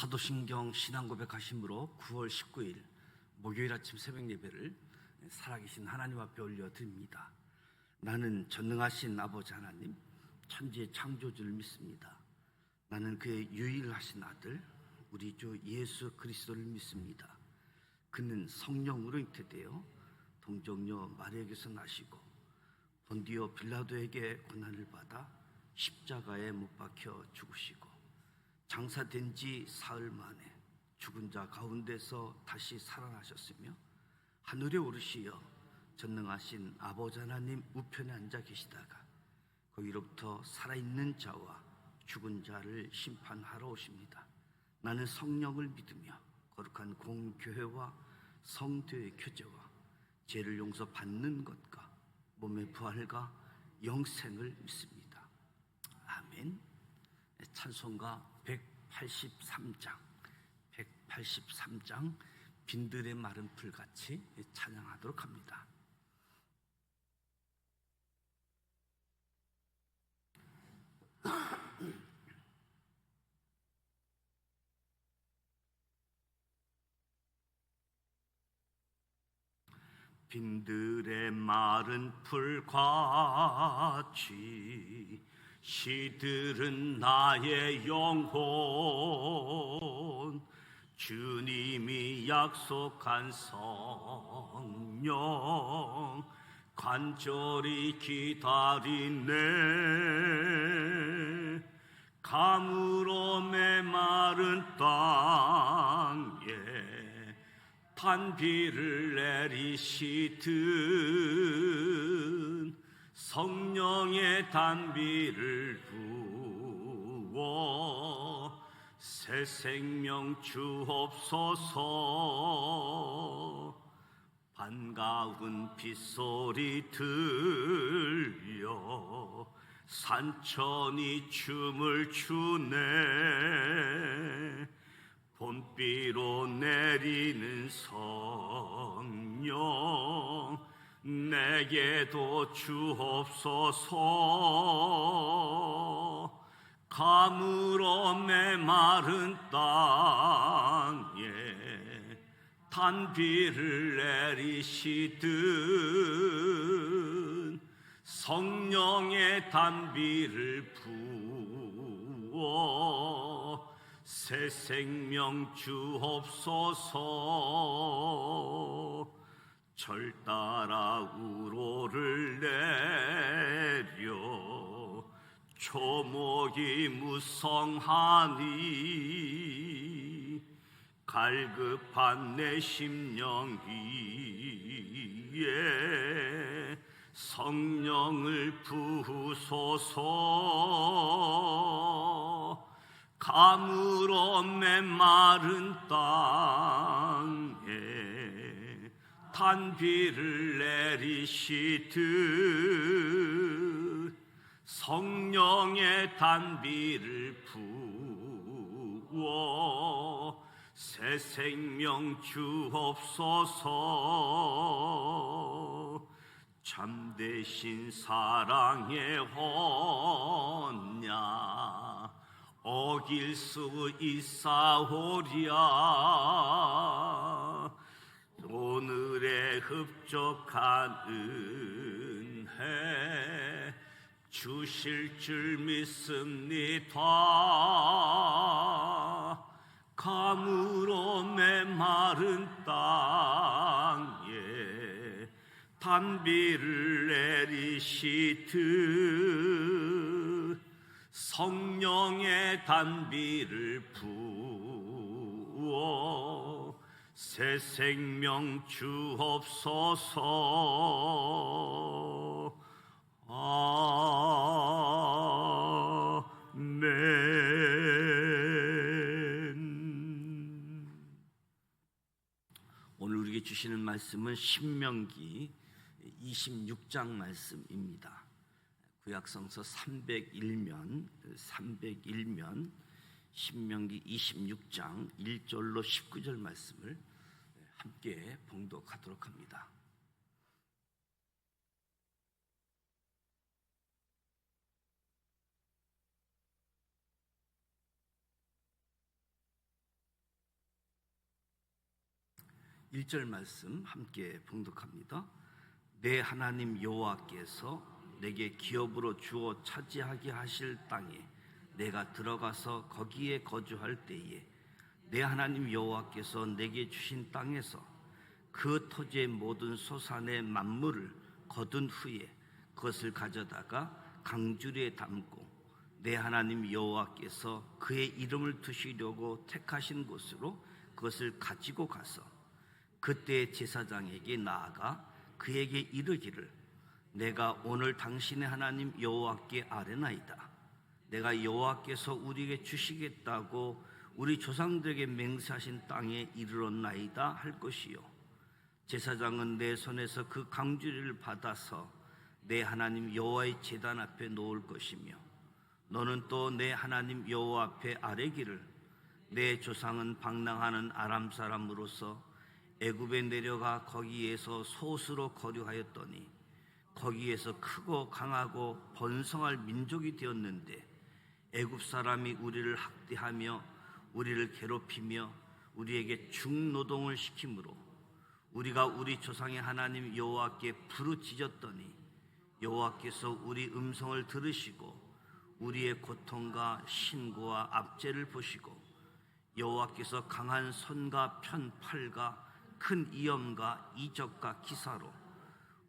사도신경 신앙고백 하심으로 9월 19일 목요일 아침 새벽 예배를 살아계신 하나님 앞에 올려드립니다. 나는 전능하신 아버지 하나님, 천지의 창조주를 믿습니다. 나는 그의 유일하신 아들 우리 주 예수 그리스도를 믿습니다. 그는 성령으로 잉태되어 동정녀 마리아에게서 나시고 본디오 빌라도에게 고난을 받아 십자가에 못 박혀 죽으시고 장사된 지 사흘 만에 죽은 자 가운데서 다시 살아나셨으며 하늘에 오르시어 전능하신 아버지 하나님 우편에 앉아 계시다가 거기로부터 살아있는 자와 죽은 자를 심판하러 오십니다. 나는 성령을 믿으며 거룩한 공교회와 성도의 교제와 죄를 용서받는 것과 몸의 부활과 영생을 믿습니다. 아멘. 찬송가 183장 빈들의 마른 풀같이 찬양하도록 합니다. 빈들의 마른 풀같이 시들은 나의 영혼, 주님이 약속한 성령 간절히 기다리네. 가물어 메마른 땅에 단비를 내리시듯 성령의 단비를 부어 새 생명 주옵소서. 반가운 빗소리 들려 산천이 춤을 추네. 봄비로 내리는 성령 내게도 주옵소서. 가물어 메마른 땅에 단비를 내리시듯 성령의 단비를 부어 새 생명 주옵소서. 절 따라 우로를 내려 초목이 무성하니 갈급한 내 심령 위에 성령을 부으소서. 가물어 메마른 땅에 단비를 내리시듯 성령의 단비를 부어 새 생명 주옵소서. 참되신 사랑의 언약 어길 수 있사오랴. 오늘의 흡족한 은혜 주실 줄 믿습니다. 가물어 메마른 땅에 단비를 내리시듯 성령의 단비를 부어 새 생명 주옵소서. 아멘. 오늘 우리에게 주시는 말씀은 신명기 26장 말씀입니다. 구약성서 301면 신명기 26장 1절로 19절 말씀을 함께 봉독하도록 합니다. 1절 말씀 함께 봉독합니다. 내 하나님 여호와께서 내게 기업으로 주어 차지하게 하실 땅에 내가 들어가서 거기에 거주할 때에 내 하나님 여호와께서 내게 주신 땅에서 그 토지의 모든 소산의 만물을 거둔 후에 그것을 가져다가 강주리에 담고 내 하나님 여호와께서 그의 이름을 두시려고 택하신 곳으로 그것을 가지고 가서 그때 제사장에게 나아가 그에게 이르기를 내가 오늘 당신의 하나님 여호와께 아뢰나이다. 내가 여호와께서 우리에게 주시겠다고 우리 조상들에게 맹세하신 땅에 이르렀나이다 할 것이요 제사장은 내 손에서 그 강주리를 받아서 내 하나님 여호와의 제단 앞에 놓을 것이며 너는 또 내 하나님 여호와 앞에 아뢰기를 내 조상은 방랑하는 아람 사람으로서 애굽에 내려가 거기에서 소수로 거류하였더니 거기에서 크고 강하고 번성할 민족이 되었는데 애굽 사람이 우리를 학대하며 우리를 괴롭히며 우리에게 중노동을 시키므로 우리가 우리 조상의 하나님 여호와께 부르짖었더니 여호와께서 우리 음성을 들으시고 우리의 고통과 신고와 압제를 보시고 여호와께서 강한 손과 편팔과 큰 위엄과 이적과 기사로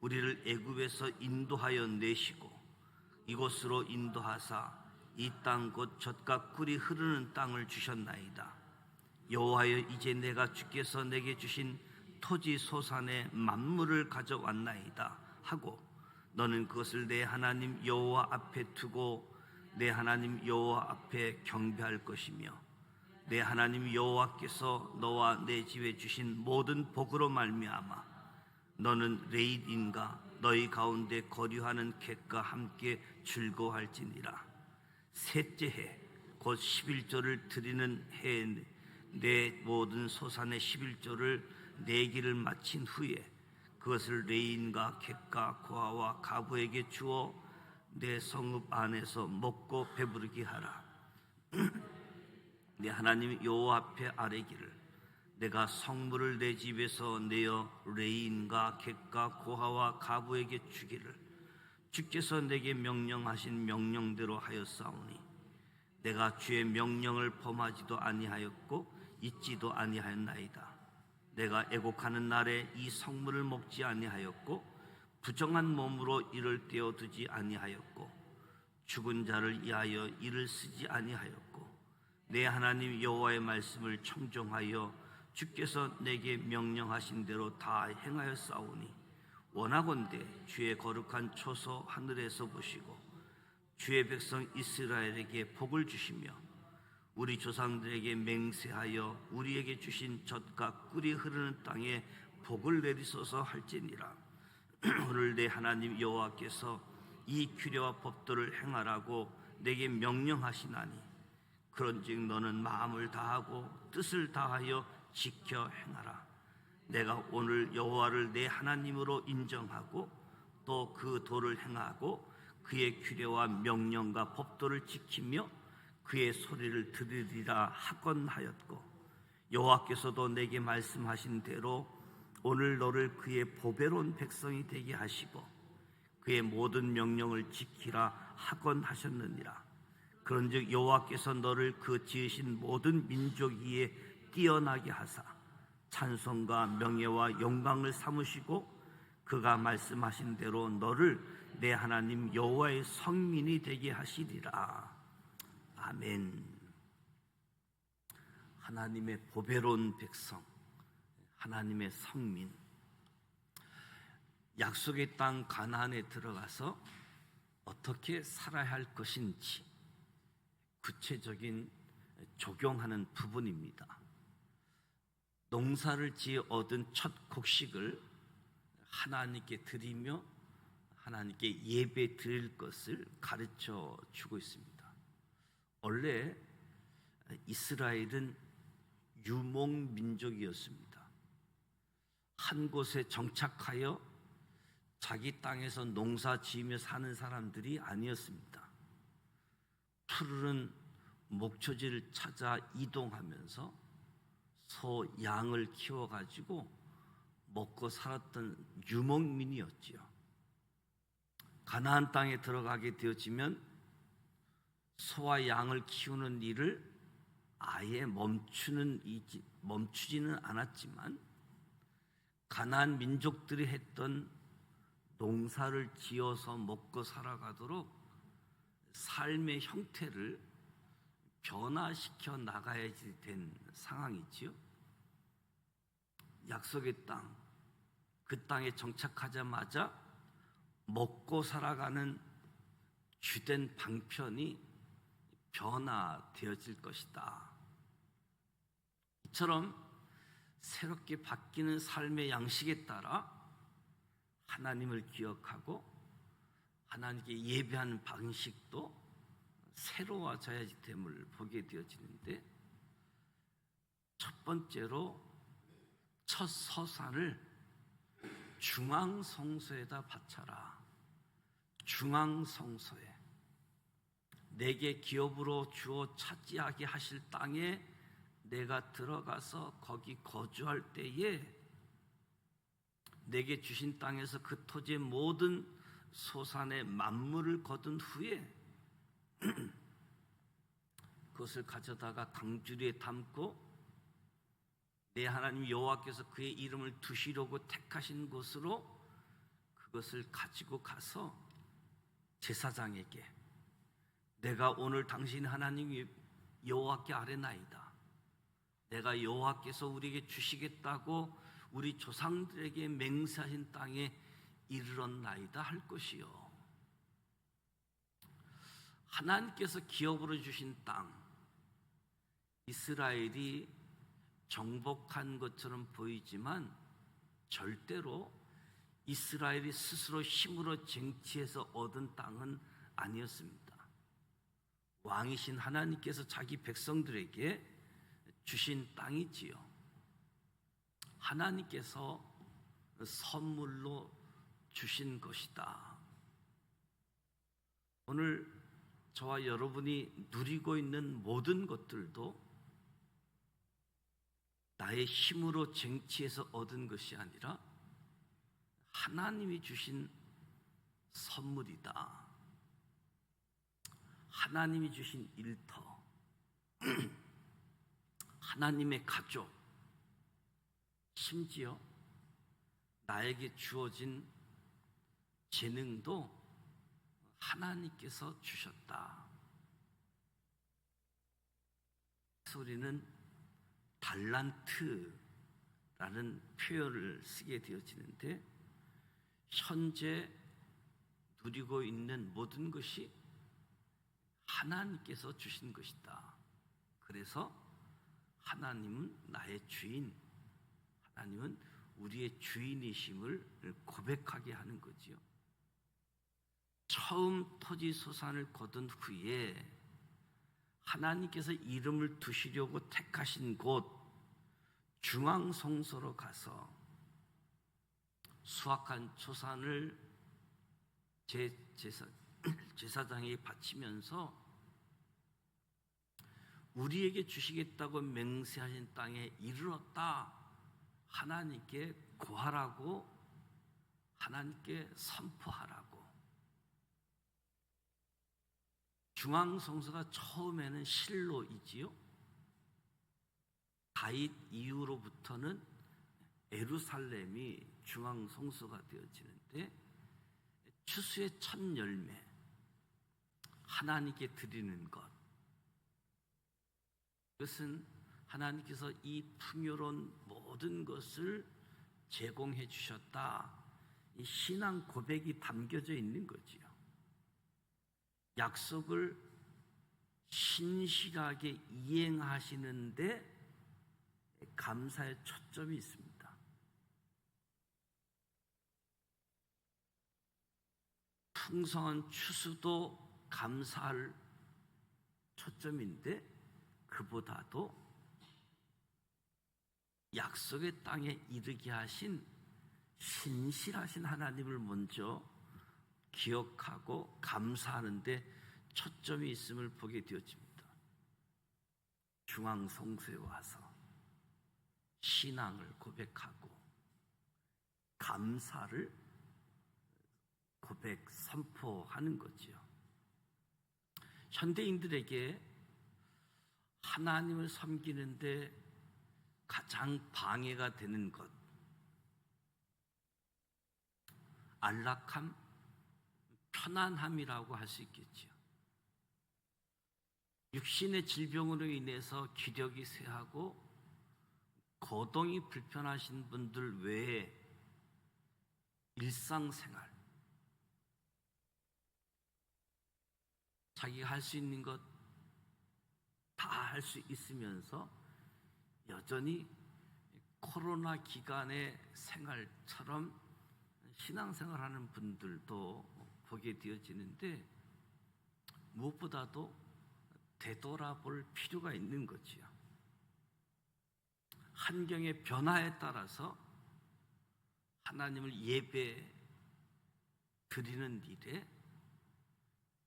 우리를 애굽에서 인도하여 내시고 이곳으로 인도하사 이 땅 곧 젖과 꿀이 흐르는 땅을 주셨나이다. 여호와여 이제 내가 주께서 내게 주신 토지 소산의 만물을 가져왔나이다 하고 너는 그것을 내 하나님 여호와 앞에 두고 내 하나님 여호와 앞에 경배할 것이며 내 하나님 여호와께서 너와 내 집에 주신 모든 복으로 말미암아 너는 레인인과 너희 가운데 거류하는 객과 함께 즐거워할지니라. 셋째 해 곧 11조를 드리는 해에 내 모든 소산의 11조를 내기를 마친 후에 그것을 레인과 객과 고아와 가부에게 주어 내 성읍 안에서 먹고 배부르게 하라. 내 하나님 여호와 앞에 아뢰기를 내가 성물을 내 집에서 내어 레인과 객과 고아와 가부에게 주기를 주께서 내게 명령하신 명령대로 하였사오니 내가 주의 명령을 범하지도 아니하였고 잊지도 아니하였나이다. 내가 애곡하는 날에 이 성물을 먹지 아니하였고 부정한 몸으로 이를 떼어 두지 아니하였고 죽은 자를 위하여 이를 쓰지 아니하였고 내 하나님 여호와의 말씀을 청종하여 주께서 내게 명령하신 대로 다 행하였사오니 원하건대 주의 거룩한 초소 하늘에서 보시고 주의 백성 이스라엘에게 복을 주시며 우리 조상들에게 맹세하여 우리에게 주신 젖과 꿀이 흐르는 땅에 복을 내리소서 할지니라. 오늘 내 하나님 여호와께서 이 규례와 법도를 행하라고 내게 명령하시나니 그런즉 너는 마음을 다하고 뜻을 다하여 지켜 행하라. 내가 오늘 여호와를 내 하나님으로 인정하고 또 그 도를 행하고 그의 규례와 명령과 법도를 지키며 그의 소리를 들으리라 하건하였고 여호와께서도 내게 말씀하신 대로 오늘 너를 그의 보배로운 백성이 되게 하시고 그의 모든 명령을 지키라 하건하셨느니라. 그런즉 여호와께서 너를 그 지으신 모든 민족 위에 뛰어나게 하사 찬송과 명예와 영광을 삼으시고 그가 말씀하신 대로 너를 내 하나님 여호와의 성민이 되게 하시리라. 아멘. 하나님의 보배로운 백성, 하나님의 성민, 약속의 땅 가나안에 들어가서 어떻게 살아야 할 것인지 구체적인 적용하는 부분입니다. 농사를 지어 얻은 첫 곡식을 하나님께 드리며 하나님께 예배 드릴 것을 가르쳐 주고 있습니다. 원래 이스라엘은 유목민족이었습니다. 한 곳에 정착하여 자기 땅에서 농사 지으며 사는 사람들이 아니었습니다. 푸르른 목초지를 찾아 이동하면서 소, 양을 키워가지고 먹고 살았던 유목민이었지요. 가나안 땅에 들어가게 되어지면 소와 양을 키우는 일을 아예 멈추지는 않았지만 가나안 민족들이 했던 농사를 지어서 먹고 살아가도록 삶의 형태를 변화시켜 나가야지 된 상황이지요. 약속의 땅, 그 땅에 정착하자마자 먹고 살아가는 주된 방편이 변화되어질 것이다. 이처럼 새롭게 바뀌는 삶의 양식에 따라 하나님을 기억하고 하나님께 예배하는 방식도 새로워져야지 됨을 보게 되어지는데, 첫 번째로 첫 서산을 중앙성소에다 바쳐라. 중앙성소에 내게 기업으로 주어 차지하게 하실 땅에 내가 들어가서 거기 거주할 때에 내게 주신 땅에서 그 토지의 모든 소산의 만물을 거둔 후에 그것을 가져다가 강주리에 담고 내 하나님 여호와께서 그의 이름을 두시려고 택하신 곳으로 그것을 가지고 가서 제사장에게 내가 오늘 당신 하나님 여호와께 아뢰나이다. 내가 여호와께서 우리에게 주시겠다고 우리 조상들에게 맹세하신 땅에 이르렀나이다 할 것이요. 하나님께서 기업으로 주신 땅, 이스라엘이 정복한 것처럼 보이지만 절대로 이스라엘이 스스로 힘으로 쟁취해서 얻은 땅은 아니었습니다. 왕이신 하나님께서 자기 백성들에게 주신 땅이지요. 하나님께서 선물로 주신 것이다. 오늘 저와 여러분이 누리고 있는 모든 것들도 나의 힘으로 쟁취해서 얻은 것이 아니라 하나님이 주신 선물이다. 하나님이 주신 일터, 하나님의 가족, 심지어 나에게 주어진 재능도 하나님께서 주셨다. 우리는 달란트라는 표현을 쓰게 되어지는데, 현재 누리고 있는 모든 것이 하나님께서 주신 것이다. 그래서 하나님은 나의 주인, 하나님은 우리의 주인이심을 고백하게 하는 거지요. 처음 토지 소산을 거둔 후에 하나님께서 이름을 두시려고 택하신 곳 중앙성소로 가서 수확한 초산을 제사장에게 바치면서 우리에게 주시겠다고 맹세하신 땅에 이르렀다. 하나님께 고하라고, 하나님께 선포하라고. 중앙성소가 처음에는 실로이지요. 다윗 이후로부터는 예루살렘이 중앙성소가 되어지는데, 추수의 첫 열매, 하나님께 드리는 것, 그것은 하나님께서 이 풍요로운 모든 것을 제공해 주셨다. 이 신앙 고백이 담겨져 있는 거지요. 약속을 신실하게 이행하시는데 감사의 초점이 있습니다. 풍성한 추수도 감사할 초점인데, 그보다도 약속의 땅에 이르게 하신 신실하신 하나님을 먼저 기억하고 감사하는데 초점이 있음을 보게 되어집니다. 중앙성소에 와서 신앙을 고백하고 감사를 고백 선포하는 거지요. 현대인들에게 하나님을 섬기는데 가장 방해가 되는 것, 안락함, 편안함이라고 할 수 있겠지요. 육신의 질병으로 인해서 기력이 쇠하고 거동이 불편하신 분들 외에 일상생활, 자기가 할 수 있는 것 다 할 수 있으면서 여전히 코로나 기간의 생활처럼 신앙생활하는 분들도 보게 되어지는데, 무엇보다도 되돌아볼 필요가 있는 거지요. 환경의 변화에 따라서 하나님을 예배 드리는 일에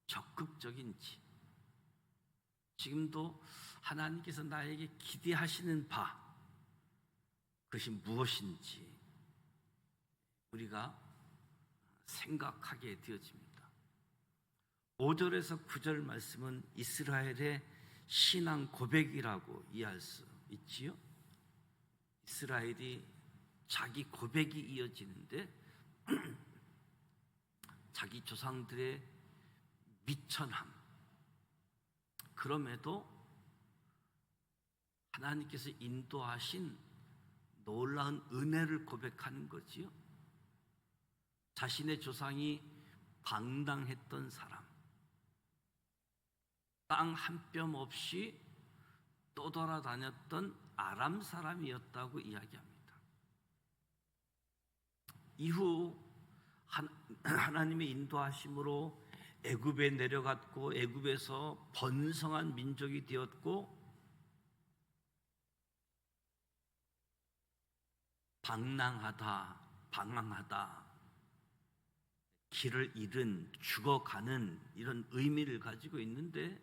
적극적인지, 지금도 하나님께서 나에게 기대하시는 바, 그것이 무엇인지 우리가 생각하게 되어집니다. 5절에서 9절 말씀은 이스라엘의 신앙 고백이라고 이해할 수 있지요. 이스라엘이 자기 고백이 이어지는데 자기 조상들의 미천함, 그럼에도 하나님께서 인도하신 놀라운 은혜를 고백하는 거지요. 자신의 조상이 방랑했던 사람, 땅 한 뼘 없이 떠돌아다녔던 아람 사람이었다고 이야기합니다. 이후 하나님의 인도하심으로 애굽에 내려갔고, 애굽에서 번성한 민족이 되었고, 방황하다, 길을 잃은, 죽어가는 이런 의미를 가지고 있는데,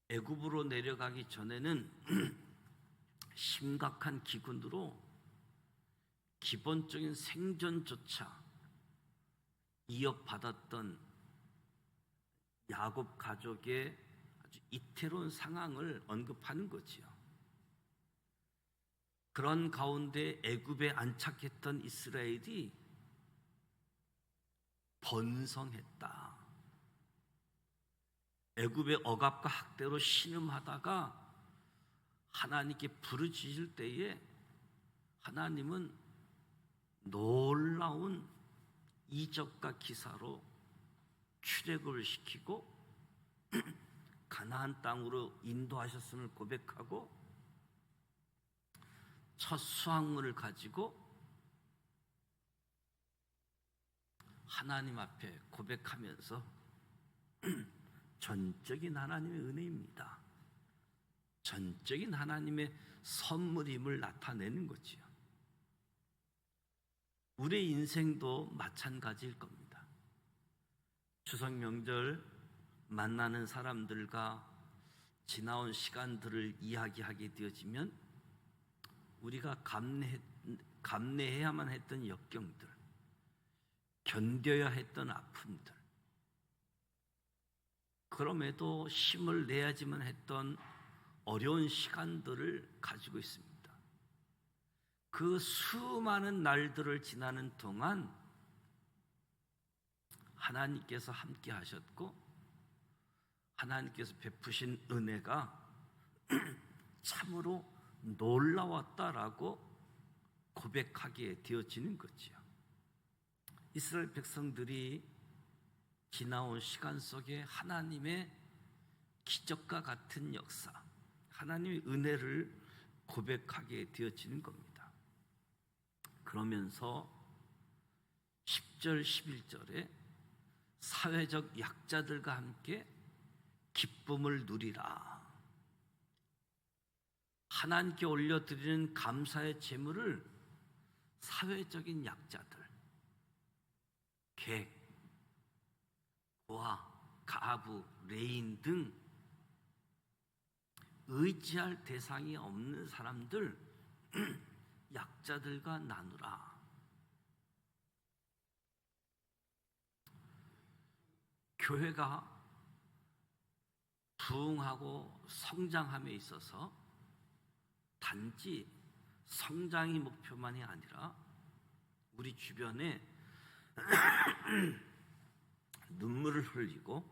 애굽으로 내려가기 전에는 심각한 기근으로 기본적인 생존조차 이어받았던 야곱 가족의 아주 이태로운 상황을 언급하는 거지요. 그런 가운데 애굽에 안착했던 이스라엘이 번성했다. 애굽의 억압과 학대로 신음하다가 하나님께 부르짖을 때에 하나님은 놀라운 이적과 기사로 출애굽을 시키고 가나안 땅으로 인도하셨음을 고백하고, 첫 수확물을 가지고 하나님 앞에 고백하면서 전적인 하나님의 은혜입니다, 전적인 하나님의 선물임을 나타내는 거지요. 우리의 인생도 마찬가지일 겁니다. 추석 명절 만나는 사람들과 지나온 시간들을 이야기하게 되어지면 우리가 감내해야만 했던 역경들, 견뎌야 했던 아픔들, 그럼에도 힘을 내야지만 했던 어려운 시간들을 가지고 있습니다. 그 수많은 날들을 지나는 동안 하나님께서 함께 하셨고, 하나님께서 베푸신 은혜가 참으로 놀라웠다라고 고백하게 되어지는 거지요. 이스라엘 백성들이 지나온 시간 속에 하나님의 기적과 같은 역사, 하나님의 은혜를 고백하게 되어지는 겁니다. 그러면서 10절, 11절에 사회적 약자들과 함께 기쁨을 누리라. 하나님께 올려드리는 감사의 제물을 사회적인 약자들, 객, 고아, 가부, 레인 등 의지할 대상이 없는 사람들, 약자들과 나누라. 교회가 부흥하고 성장함에 있어서 단지 성장이 목표만이 아니라 우리 주변에 눈물을 흘리고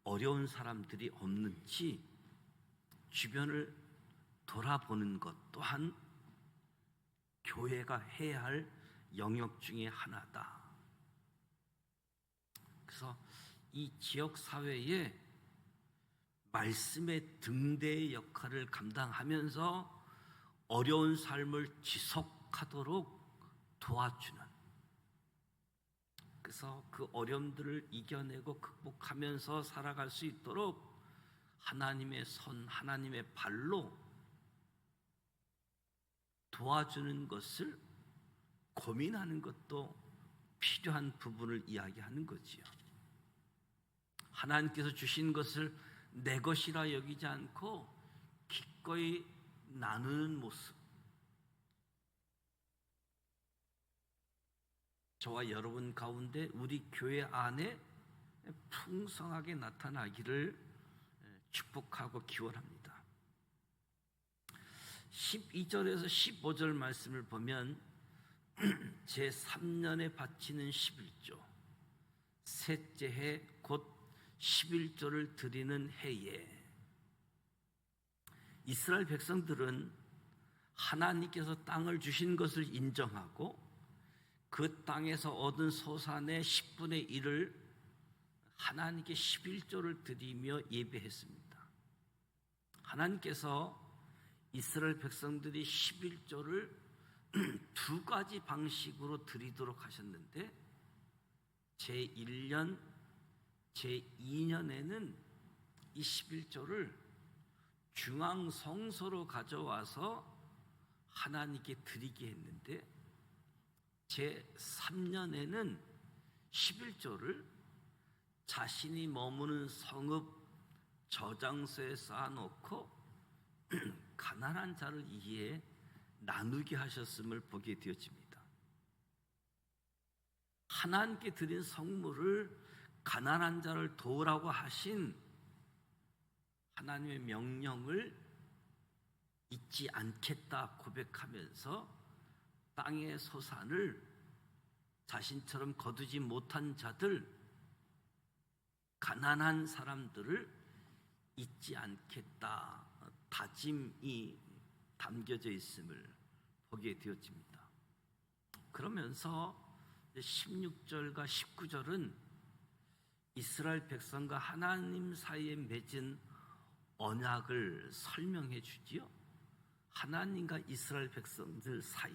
어려운 사람들이 없는지 주변을 돌아보는 것 또한 교회가 해야 할 영역 중에 하나다. 그래서 이 지역 사회에 말씀의 등대의 역할을 감당하면서 어려운 삶을 지속하도록 도와주는, 그래서 그 어려움들을 이겨내고 극복하면서 살아갈 수 있도록 하나님의 손, 하나님의 발로 도와주는 것을 고민하는 것도 필요한 부분을 이야기하는 거지요. 하나님께서 주신 것을 내 것이라 여기지 않고 기꺼이 나누는 모습, 저와 여러분 가운데 우리 교회 안에 풍성하게 나타나기를 축복하고 기원합니다. 12절에서 15절 말씀을 보면 제3년에 바치는 11조, 셋째 해 곧 11조를 드리는 해에 이스라엘 백성들은 하나님께서 땅을 주신 것을 인정하고 그 땅에서 얻은 소산의 10분의 1을 하나님께 11조를 드리며 예배했습니다. 하나님께서 이스라엘 백성들이 11조를 두 가지 방식으로 드리도록 하셨는데 제1년, 제2년에는 이 11조를 중앙 성소로 가져와서 하나님께 드리게 했는데 제3년에는 11조를 자신이 머무는 성읍 저장소에 쌓아놓고 가난한 자를 이에 나누게 하셨음을 보게 되어집니다. 하나님께 드린 성물을 가난한 자를 도우라고 하신 하나님의 명령을 잊지 않겠다 고백하면서 땅의 소산을 자신처럼 거두지 못한 자들, 가난한 사람들을 잊지 않겠다 다짐이 담겨져 있음을 보게 되어집니다. 그러면서 16절과 19절은 이스라엘 백성과 하나님 사이에 맺은 언약을 설명해 주지요. 하나님과 이스라엘 백성들 사이,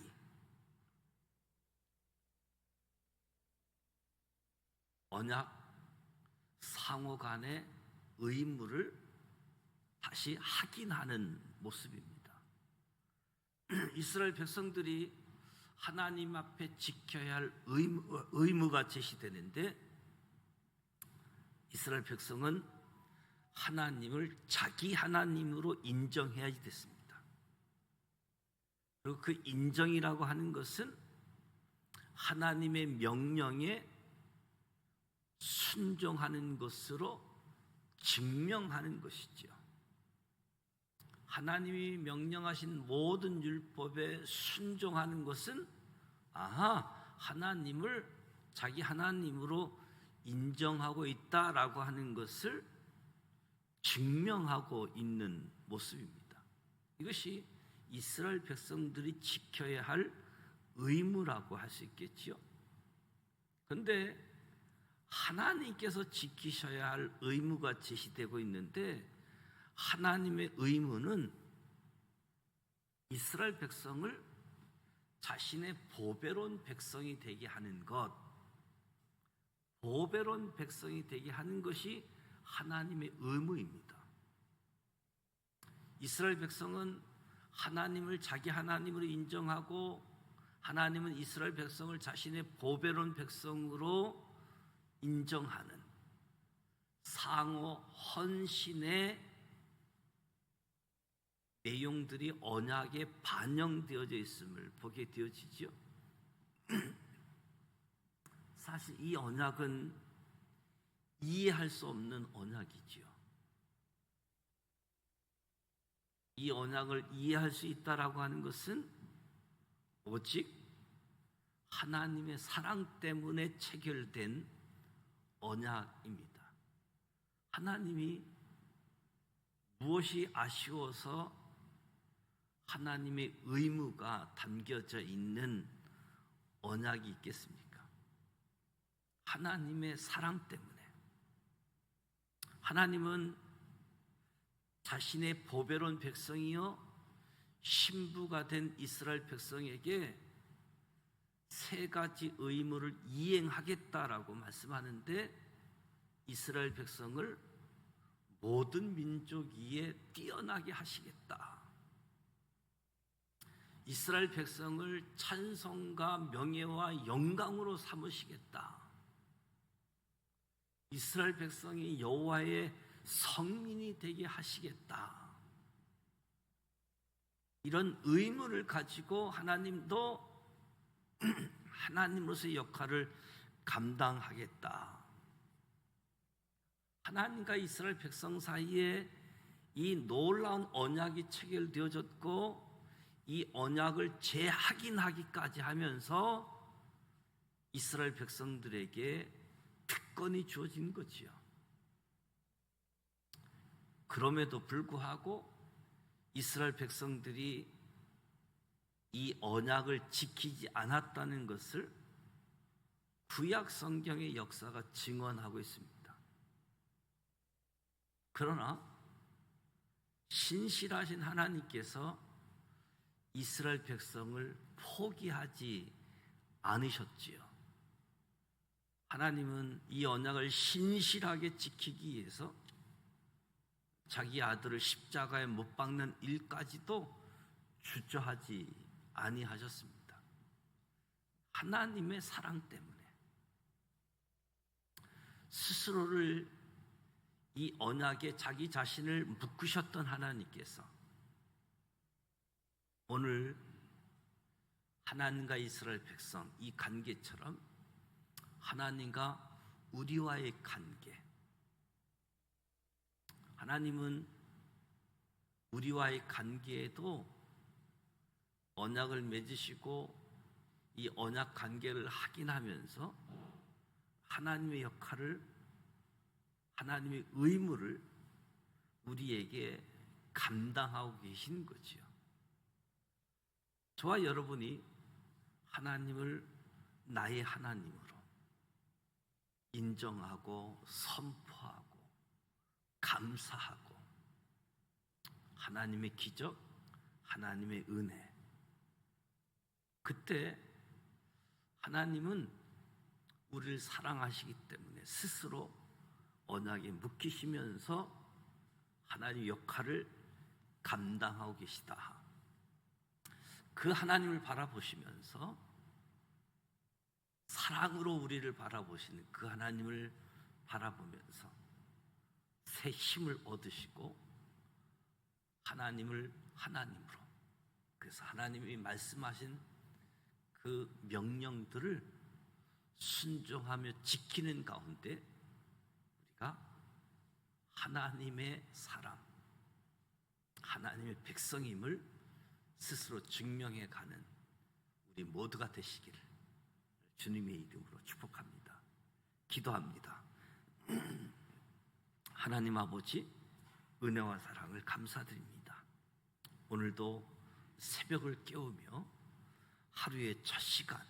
언약 상호 간의 의무를 다시 확인하는 모습입니다. 이스라엘 백성들이 하나님 앞에 지켜야 할 의무가 제시되는데 이스라엘 백성은 하나님을 자기 하나님으로 인정해야 됐습니다. 그리고 그 인정이라고 하는 것은 하나님의 명령에 순종하는 것으로 증명하는 것이죠. 하나님이 명령하신 모든 율법에 순종하는 것은 하나님을 자기 하나님으로 인정하고 있다라고 하는 것을 증명하고 있는 모습입니다. 이것이 이스라엘 백성들이 지켜야 할 의무라고 할 수 있겠지요. 그런데 하나님께서 지키셔야 할 의무가 제시되고 있는데 하나님의 의무는 이스라엘 백성을 자신의 보배로운 백성이 되게 하는 것, 보배로운 백성이 되게 하는 것이 하나님의 의무입니다. 이스라엘 백성은 하나님을 자기 하나님으로 인정하고 하나님은 이스라엘 백성을 자신의 보배로운 백성으로 인정하는 상호 헌신의 내용들이 언약에 반영되어져 있음을 보게 되어지죠. 사실 이 언약은 이해할 수 없는 언약이지요. 이 언약을 이해할 수 있다라고 하는 것은 오직 하나님의 사랑 때문에 체결된 언약입니다. 하나님이 무엇이 아쉬워서 하나님의 의무가 담겨져 있는 언약이 있겠습니까? 하나님의 사랑 때문에. 하나님은 자신의 보배로운 백성이요 신부가 된 이스라엘 백성에게 세 가지 의무를 이행하겠다라고 말씀하는데, 이스라엘 백성을 모든 민족 위에 뛰어나게 하시겠다. 이스라엘 백성을 찬송과 명예와 영광으로 삼으시겠다. 이스라엘 백성이 여호와의 성민이 되게 하시겠다. 이런 의무를 가지고 하나님도 하나님으로서의 역할을 감당하겠다. 하나님과 이스라엘 백성 사이에 이 놀라운 언약이 체결되어졌고, 이 언약을 재확인하기까지 하면서 이스라엘 백성들에게 특권이 주어진 거지요. 그럼에도 불구하고 이스라엘 백성들이 이 언약을 지키지 않았다는 것을 구약 성경의 역사가 증언하고 있습니다. 그러나 신실하신 하나님께서 이스라엘 백성을 포기하지 않으셨지요. 하나님은 이 언약을 신실하게 지키기 위해서 자기 아들을 십자가에 못 박는 일까지도 주저하지 아니하셨습니다. 하나님의 사랑 때문에 스스로를 이 언약에 자기 자신을 묶으셨던 하나님께서 오늘 하나님과 이스라엘 백성 이 관계처럼 하나님과 우리와의 관계, 하나님은 우리와의 관계에도 언약을 맺으시고 이 언약 관계를 확인하면서 하나님의 역할을, 하나님의 의무를 우리에게 감당하고 계신 거지요. 저와 여러분이 하나님을 나의 하나님으로 인정하고 선포하고 감사하고 하나님의 기적, 하나님의 은혜, 그때 하나님은 우리를 사랑하시기 때문에 스스로 언약에 묶이시면서 하나님의 역할을 감당하고 계시다. 그 하나님을 바라보시면서 사랑으로 우리를 바라보시는 그 하나님을 바라보면서 새 힘을 얻으시고 하나님을 하나님으로, 그래서 하나님이 말씀하신 그 명령들을 순종하며 지키는 가운데 우리가 하나님의 사람, 하나님의 백성임을 스스로 증명해 가는 우리 모두가 되시기를 주님의 이름으로 축복합니다. 기도합니다. 하나님 아버지, 은혜와 사랑을 감사드립니다. 오늘도 새벽을 깨우며 하루의 첫 시간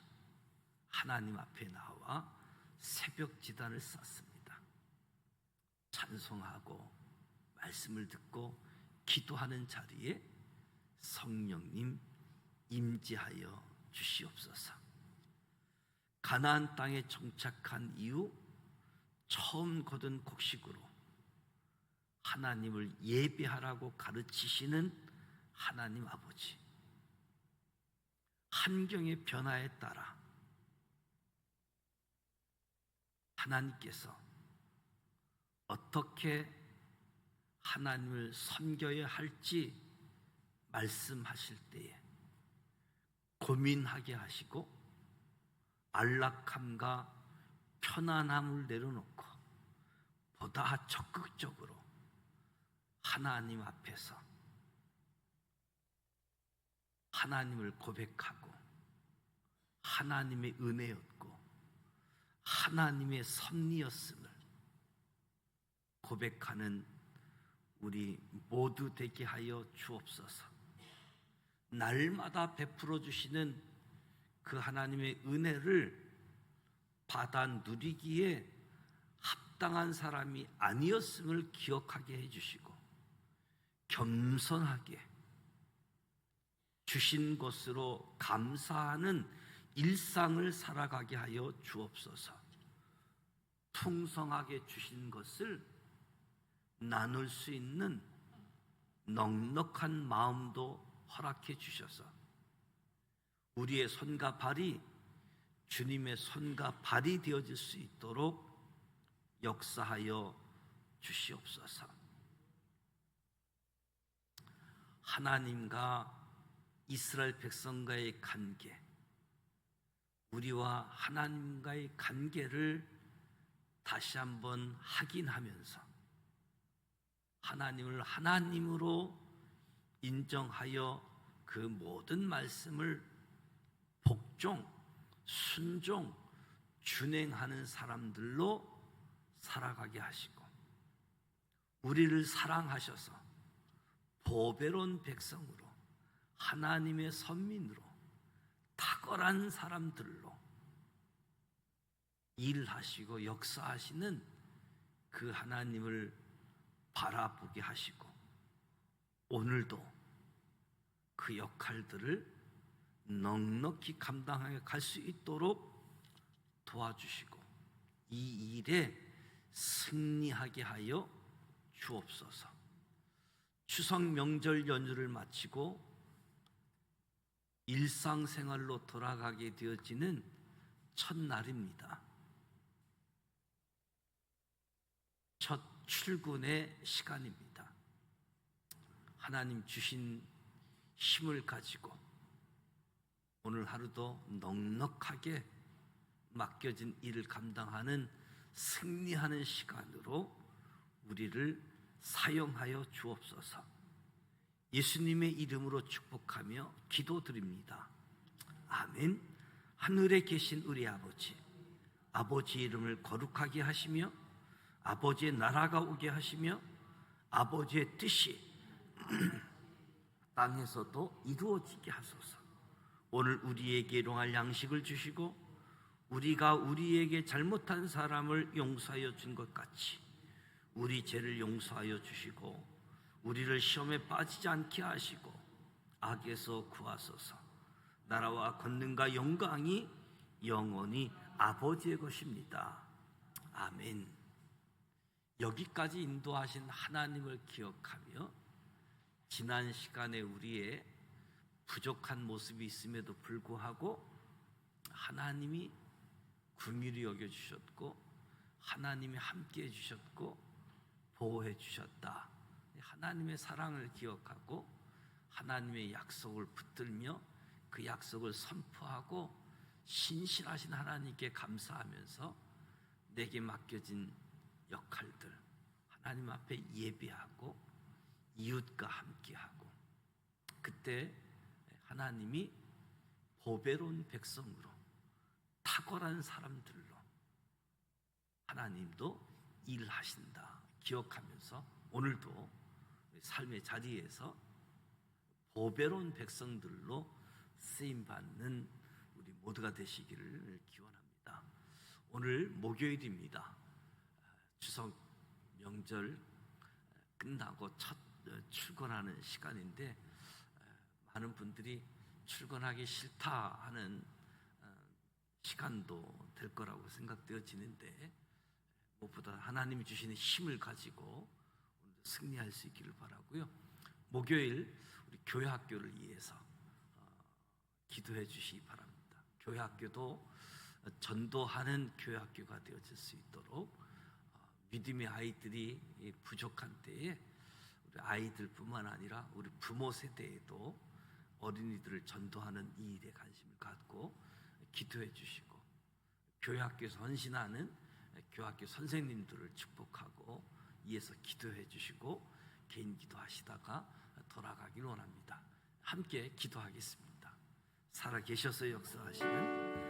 하나님 앞에 나와 새벽 지단을 쌓습니다. 찬송하고 말씀을 듣고 기도하는 자리에 성령님 임재하여 주시옵소서. 가나안 땅에 정착한 이후 처음 거둔 곡식으로 하나님을 예배하라고 가르치시는 하나님 아버지, 환경의 변화에 따라 하나님께서 어떻게 하나님을 섬겨야 할지 말씀하실 때에 고민하게 하시고 안락함과 편안함을 내려놓고 보다 적극적으로 하나님 앞에서 하나님을 고백하고 하나님의 은혜였고 하나님의 섭리였음을 고백하는 우리 모두 되게 하여 주옵소서. 날마다 베풀어 주시는 그 하나님의 은혜를 받아 누리기에 합당한 사람이 아니었음을 기억하게 해주시고 겸손하게 주신 것으로 감사하는 일상을 살아가게 하여 주옵소서. 풍성하게 주신 것을 나눌 수 있는 넉넉한 마음도 허락해 주셔서 우리의 손과 발이 주님의 손과 발이 되어질 수 있도록 역사하여 주시옵소서. 하나님과 이스라엘 백성과의 관계, 우리와 하나님과의 관계를 다시 한번 확인하면서 하나님을 하나님으로 인정하여 그 모든 말씀을 복종, 순종, 준행하는 사람들로 살아가게 하시고 우리를 사랑하셔서 보배로운 백성으로 하나님의 선민으로 탁월한 사람들로 일하시고 역사하시는 그 하나님을 바라보게 하시고 오늘도 그 역할들을 넉넉히 감당하여 갈 수 있도록 도와주시고 이 일에 승리하게 하여 주옵소서. 추석 명절 연휴를 마치고 일상생활로 돌아가게 되어지는 첫날입니다. 첫 출근의 시간입니다. 하나님 주신 힘을 가지고 오늘 하루도 넉넉하게 맡겨진 일을 감당하는 승리하는 시간으로 우리를 사용하여 주옵소서. 예수님의 이름으로 축복하며 기도드립니다. 아멘. 하늘에 계신 우리 아버지, 아버지 이름을 거룩하게 하시며 아버지의 나라가 오게 하시며 아버지의 뜻이 땅에서도 이루어지게 하소서. 오늘 우리에게 일용할 양식을 주시고 우리가 우리에게 잘못한 사람을 용서하여 준 것 같이 우리 죄를 용서하여 주시고 우리를 시험에 빠지지 않게 하시고 악에서 구하소서. 나라와 권능과 영광이 영원히 아버지의 것입니다. 아멘. 여기까지 인도하신 하나님을 기억하며 지난 시간에 우리의 부족한 모습이 있음에도 불구하고 하나님이 긍휼히 여겨주셨고 하나님이 함께해 주셨고 보호해 주셨다. 하나님의 사랑을 기억하고 하나님의 약속을 붙들며 그 약속을 선포하고 신실하신 하나님께 감사하면서 내게 맡겨진 역할들 하나님 앞에 예배하고 이웃과 함께하고 그때 하나님이 보배로운 백성으로 탁월한 사람들로 하나님도 일하신다 기억하면서 오늘도 삶의 자리에서 보배로운 백성들로 쓰임받는 우리 모두가 되시기를 기원합니다. 오늘 목요일입니다. 추석 명절 끝나고 첫 출근하는 시간인데 많은 분들이 출근하기 싫다 하는 시간도 될 거라고 생각되어지는데 무엇보다 하나님이 주시는 힘을 가지고 오늘도 승리할 수 있기를 바라고요. 목요일 우리 교회 학교를 위해서 기도해 주시기 바랍니다. 교회 학교도 전도하는 교회 학교가 되어질 수 있도록 믿음의 아이들이 부족한 때에 우리 아이들뿐만 아니라 우리 부모 세대에도 어린이들을 전도하는 이 일에 관심을 갖고 기도해 주시고, 교회학교에서 헌신하는 교학교 선생님들을 축복하고 이에서 기도해 주시고 개인 기도하시다가 돌아가길 원합니다. 함께 기도하겠습니다. 살아 계셔서 역사하시는